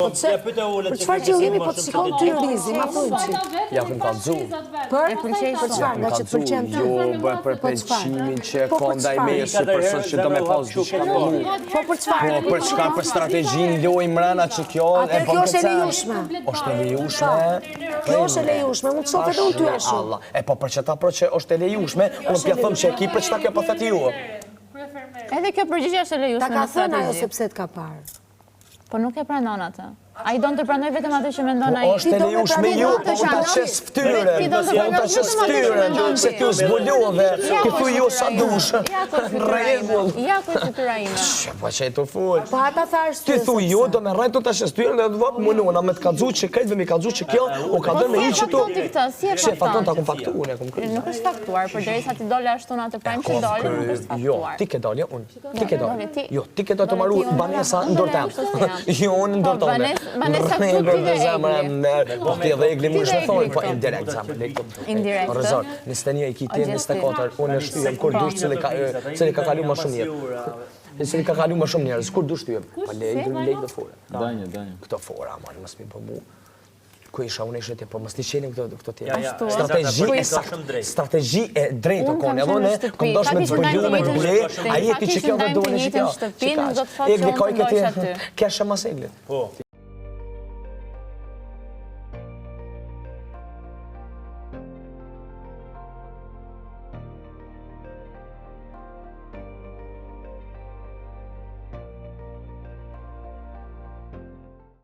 Për çfarë qëllimi po të shikon ty Rizi, ma thunë që? Ja kum kallzu. Për çfarë, nga që të pëlqen ty? Jo, për pëlqimin që ka ndaj meje si person që do me pas diçka me mu. Po për çfarë? Po për çka, për strategjin loj mrena që kjo Atër kjo është e lejushme. Është e lejushme. Kjo është e lejushme, mund të shoh edhe unë ty ashtu. Allah, po për që ta pro që është e lejushme, unë pja thëmë që e ki për që ta kjo për thëtë ju. Edhe kjo përgjigje është e lejushme. Ta ka thënë ajo sepse të ka parë. Po nuk e pranon atë. A i do në të pranoj vetëm atë që mendon a i. Është e lejushme ju, po unë ta qes ftyre. Unë ta qes ftyre, se kjo zbulove, ki thu ju sa dushë. Regull. Ja ku është tyra ime. Po që e të full. Po ata thash Ti thu ju, do me rajtu ta qes ftyre, dhe të vapë munona me të kadzu që krejtve mi kadzu që kjo, o ka dhe me i që tu. Si e fakton ta kum faktu, unë e kum kry. Nuk është faktuar, për derisa ti dole ashtu në atë prajmë që dole, nuk është Jo, faktuar. ti ke dalje, unë. Ti ke dalje. Jo, ti ke dalje të maru banesa në dorë tem. Jo, unë në dorë tone. Banesa këtu ti dhe egli. Po ti dhe egli më është thonë, po indirekt zemër. Indirekt. Rëzor, 21 e kiti, 24, unë e shtyjem kur dush cili ka kalu më shumë njerë. Cili ka kalu më shumë njerë, kur dush shtyjem. Pa lejtë dhe fore. Danje. Këto fora, man, mësë mi për mu. Ku isha unë ishte po mos ti qenim këto tjera. Ashtu. Strategji e drejtë kone, edhe ne kom dosh me të zbëllu me të ble, a jeti që kjo dhe duhe në që kjo. Shtëpinë, do të thotë që unë të ndojsh aty. Keshe mas eglit.